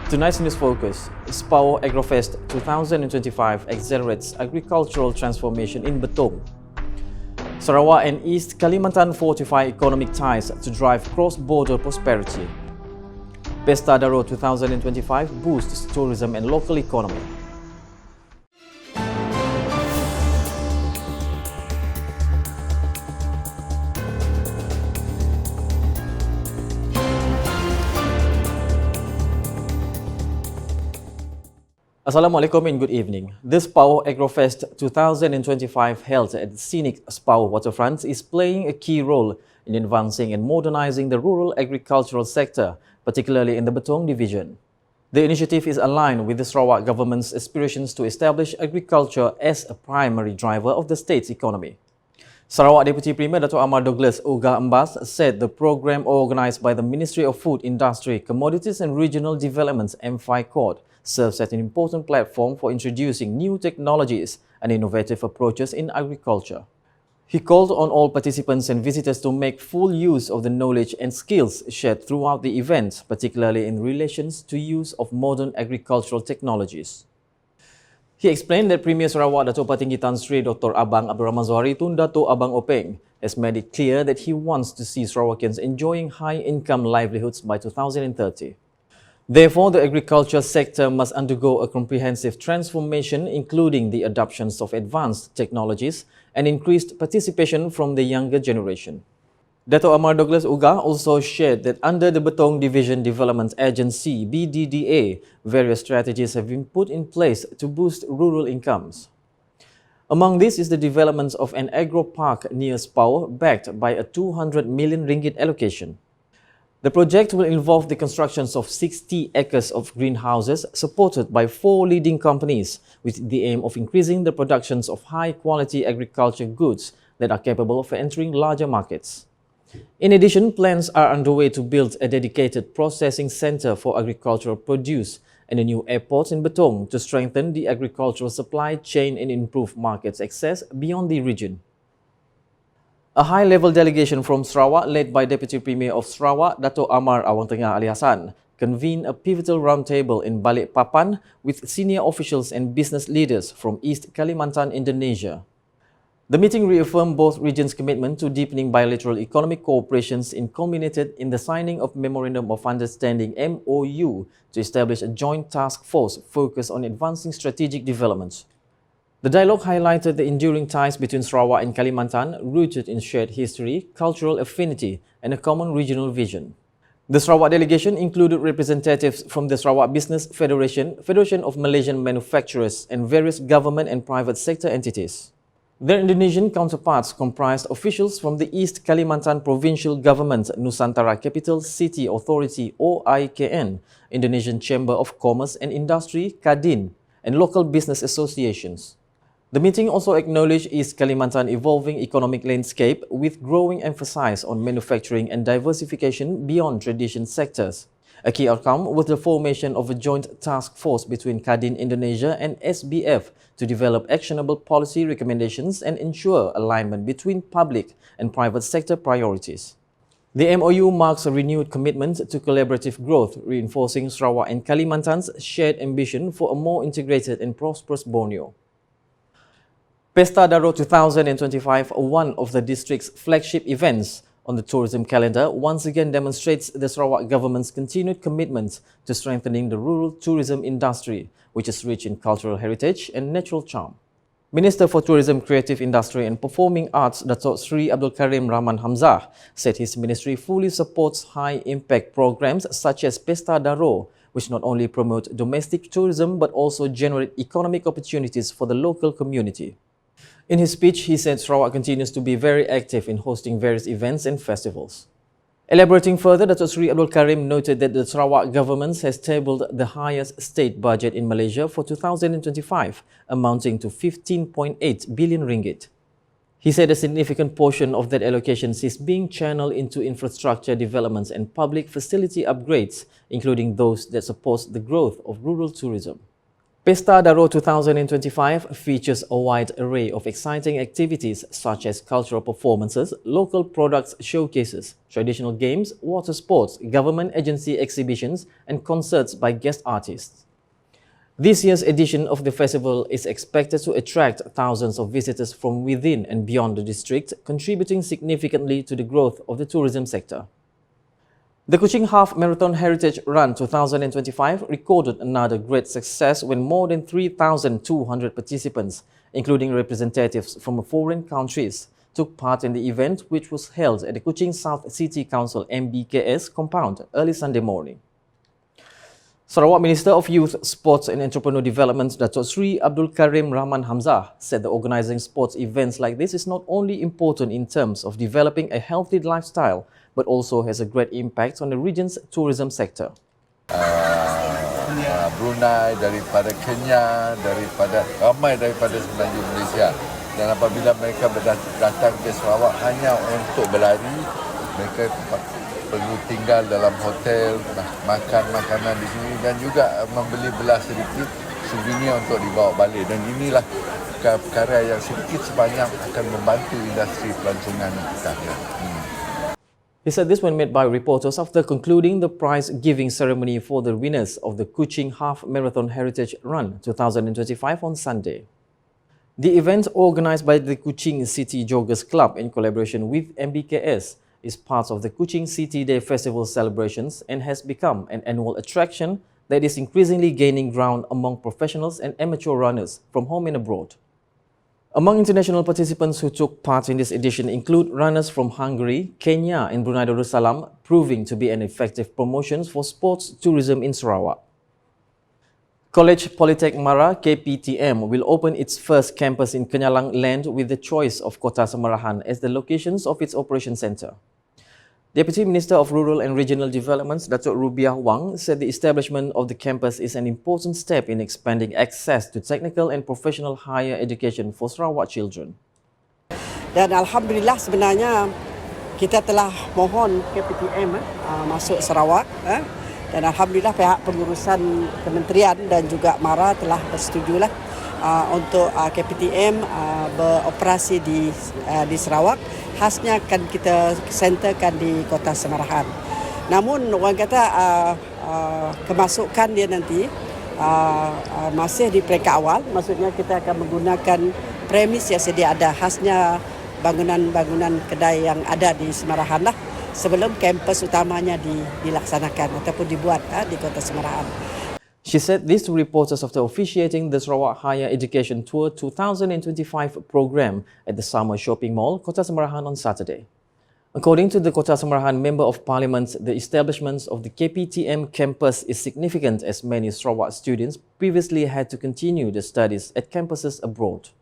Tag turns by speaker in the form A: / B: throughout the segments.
A: Tonight's news focus, SPAO Agrofest 2025 accelerates agricultural transformation in Betong. Sarawak and East Kalimantan fortify economic ties to drive cross-border prosperity. Pesta Daro 2025 boosts tourism and local economy. Assalamualaikum and good evening. This SPAO Agrofest 2025 held at the scenic SPAO waterfront is playing a key role in advancing and modernizing the rural agricultural sector, particularly in the Betong division. The initiative is aligned with the Sarawak government's aspirations to establish agriculture as a primary driver of the state's economy. Sarawak Deputy Premier Dato' Amar Douglas Uga Ambas said the program organised by the Ministry of Food, Industry, Commodities and Regional Development's M5 serves as an important platform for introducing new technologies and innovative approaches in agriculture. He called on all participants and visitors to make full use of the knowledge and skills shared throughout the event, particularly in relation to use of modern agricultural technologies. He explained that Premier Sarawak Dato' Patinggi Tan Sri Dr. Abang Abdul Rahman Zohari Tun Dato' Abang Openg has made it clear that he wants to see Sarawakians enjoying high-income livelihoods by 2030. Therefore, the agriculture sector must undergo a comprehensive transformation, including the adoption of advanced technologies and increased participation from the younger generation. Dato' Amar Douglas Uga also shared that under the Betong Division Development Agency (BDDA), various strategies have been put in place to boost rural incomes. Among these is the development of an agro park near SPAO, backed by a 200 million ringgit allocation. The project will involve the construction of 60 acres of greenhouses supported by 4 leading companies with the aim of increasing the productions of high-quality agriculture goods that are capable of entering larger markets. In addition, plans are underway to build a dedicated processing center for agricultural produce and a new airport in Betong to strengthen the agricultural supply chain and improve market access beyond the region. A high-level delegation from Sarawak, led by Deputy Premier of Sarawak, Dato' Amar Awang Tengah Ali Hassan, convened a pivotal roundtable in Balikpapan with senior officials and business leaders from East Kalimantan, Indonesia. The meeting reaffirmed both regions' commitment to deepening bilateral economic cooperation and culminated in the signing of Memorandum of Understanding (MOU) to establish a joint task force focused on advancing strategic developments. The dialogue highlighted the enduring ties between Sarawak and Kalimantan, rooted in shared history, cultural affinity, and a common regional vision. The Sarawak delegation included representatives from the Sarawak Business Federation, Federation of Malaysian Manufacturers, and various government and private sector entities. Their Indonesian counterparts comprised officials from the East Kalimantan Provincial Government, Nusantara Capital City Authority (OIKN), Indonesian Chamber of Commerce and Industry (KADIN), and local business associations. The meeting also acknowledged East Kalimantan evolving economic landscape with growing emphasis on manufacturing and diversification beyond traditional sectors. A key outcome was the formation of a joint task force between KADIN Indonesia and SBF to develop actionable policy recommendations and ensure alignment between public and private sector priorities. The MOU marks a renewed commitment to collaborative growth, reinforcing Sarawak and Kalimantan's shared ambition for a more integrated and prosperous Borneo. Pesta Daro 2025, one of the district's flagship events on the tourism calendar, once again demonstrates the Sarawak government's continued commitment to strengthening the rural tourism industry, which is rich in cultural heritage and natural charm. Minister for Tourism, Creative Industry and Performing Arts, Dato' Sri Abdul Karim Rahman Hamzah, said his ministry fully supports high-impact programs such as Pesta Daro, which not only promote domestic tourism but also generate economic opportunities for the local community. In his speech, he said Sarawak continues to be very active in hosting various events and festivals. Elaborating further, Dato' Sri Abdul Karim noted that the Sarawak government has tabled the highest state budget in Malaysia for 2025, amounting to 15.8 billion ringgit. He said a significant portion of that allocation is being channeled into infrastructure developments and public facility upgrades, including those that support the growth of rural tourism. Pesta Daro 2025 features a wide array of exciting activities such as cultural performances, local products showcases, traditional games, water sports, government agency exhibitions, and concerts by guest artists. This year's edition of the festival is expected to attract thousands of visitors from within and beyond the district, contributing significantly to the growth of the tourism sector. The Kuching Half Marathon Heritage Run 2025 recorded another great success when more than 3,200 participants, including representatives from foreign countries, took part in the event, which was held at the Kuching South City Council MBKS compound early Sunday morning. Sarawak Minister of Youth, Sports and Entrepreneur Development, Dato' Sri Abdul Karim Rahman Hamzah, said that organising sports events like this is not only important in terms of developing a healthy lifestyle, but also has a great impact on the region's tourism sector.
B: Brunei, daripada Kenya, ramai daripada semenanjung Malaysia. Dan apabila mereka datang ke Sarawak hanya untuk berlari, mereka perlu tinggal dalam hotel, makan makanan di sini dan juga membeli belah sedikit souvenir untuk dibawa balik. Dan inilah perkara yang sedikit sebanyak akan membantu industri pelancongan kita.
A: He said this when met by reporters after concluding the prize-giving ceremony for the winners of the Kuching Half Marathon Heritage Run 2025 on Sunday. The event, organised by the Kuching City Joggers Club in collaboration with MBKS, is part of the Kuching City Day Festival celebrations and has become an annual attraction that is increasingly gaining ground among professionals and amateur runners from home and abroad. Among international participants who took part in this edition include runners from Hungary, Kenya and Brunei Darussalam, proving to be an effective promotion for sports tourism in Sarawak. College Polytech Mara KPTM will open its first campus in Kenyalang land with the choice of Kota Samarahan as the locations of its operation centre. Deputy Minister of Rural and Regional Development, Dato' Rubiah Wang, said the establishment of the campus is an important step in expanding access to technical and professional higher education for Sarawak children.
C: Dan Alhamdulillah sebenarnya kita telah mohon KPTM masuk Sarawak dan Alhamdulillah pihak pengurusan kementerian dan juga MARA telah bersetujulah untuk KPTM beroperasi di Sarawak. Khasnya akan kita centerkan di Kota Samarahan. Namun orang kata kemasukan dia nanti masih di peringkat awal. Maksudnya kita akan menggunakan premis yang sedia ada. Khasnya bangunan-bangunan kedai yang ada di Samarahan lah. Sebelum kampus utamanya dilaksanakan ataupun dibuat di Kota Samarahan.
A: She said this to reporters after officiating the Sarawak Higher Education Tour 2025 program at the Summer Shopping Mall, Kota Samarahan on Saturday. According to the Kota Samarahan Member of Parliament, the establishment of the KPTM campus is significant as many Sarawak students previously had to continue their studies at campuses abroad.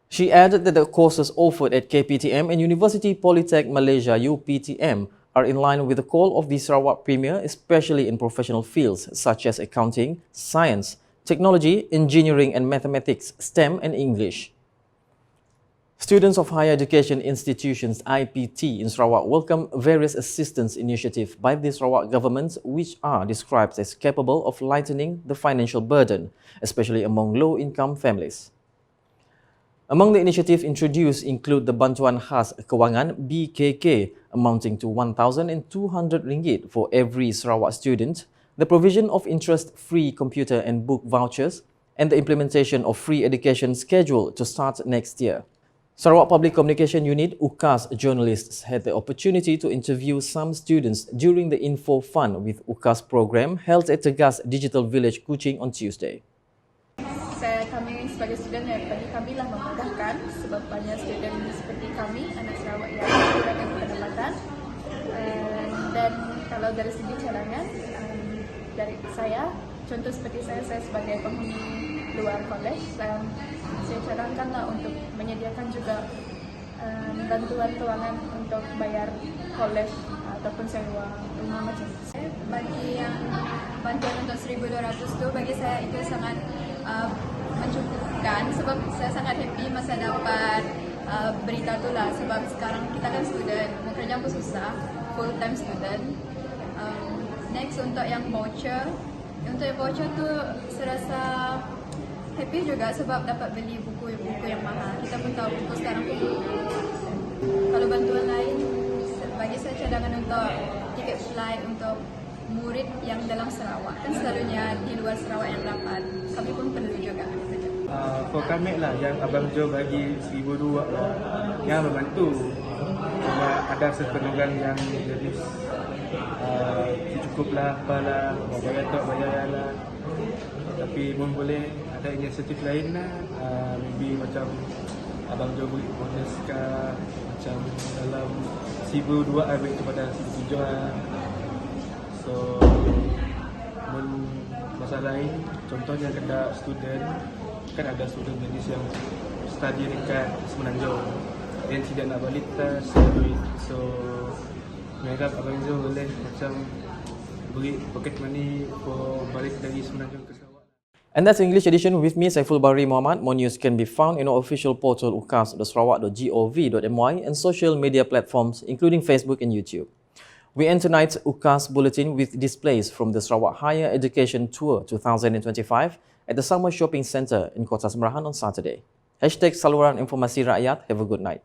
A: She added that the courses offered at KPTM and University Polytech Malaysia UPTM are in line with the call of the Sarawak Premier, especially in professional fields such as accounting, science, technology, engineering and mathematics, STEM and English. Students of higher education institutions IPT in Sarawak welcome various assistance initiatives by the Sarawak government which are described as capable of lightening the financial burden, especially among low-income families. Among the initiatives introduced include the Bantuan Khas Kewangan BKK amounting to RM1,200 for every Sarawak student, the provision of interest-free computer and book vouchers, and the implementation of free education schedule to start next year. Sarawak Public Communication Unit UKAS journalists had the opportunity to interview some students during the Info Fun with UKAS program held at Tegas Digital Village Kuching on Tuesday.
D: Kami sebagai student bagi kami lah memudahkan sebab banyak student seperti kami anak Sarawak yang kurangkan pendapatan dan kalau dari segi cadangan dari saya contoh seperti saya sebagai penghuni luar kolej saya cadangkanlah untuk menyediakan juga bantuan kewangan untuk bayar kolej ataupun sewa rumah macam itu. Bagi yang bantuan untuk 1,200 tu bagi saya itu sangat mencukupkan sebab saya sangat happy masa dapat berita tu lah sebab sekarang kita kan student, mau kerja pun susah, full time student. Next untuk yang voucher tu saya rasa Happy juga sebab dapat beli buku yang mahal. Kita pun tahu buku sekarang pun kalau bantuan lain bagi saya cadangan untuk tiket flight untuk murid yang dalam Sarawak, kan selalunya di luar Sarawak yang dapat, kami pun perlu juga.
E: For kami lah yang Abang Jo bagi 1,200 lah, yang membantu. Cuma ada sepenuhnya yang jadi cukup lah, apalah, mau bayar tak bayar lah. Tapi pun boleh ada inisiatif lain lah, maybe macam Abang Jo beli bonus ke, macam dalam 1,200 ambil kepada 1,700 lah. So, masalah lain, contohnya kena student, kan ada student jenis yang study dekat Semenanjung, dan tidak nak balik tes duit. So, mereka Abang Jo boleh macam beri pocket money for balik dari Semenanjung ke Sarawak.
A: And that's English edition with me, Saiful Bahri Muhammad. More news can be found in our official portal ukas.sarawak.gov.my and social media platforms including Facebook and YouTube. We end tonight's UKAS Bulletin with displays from the Sarawak Higher Education Tour 2025 at the Summer Shopping Centre in Kota Samarahan on Saturday. #Saluran Informasi Rakyat. Have a good night.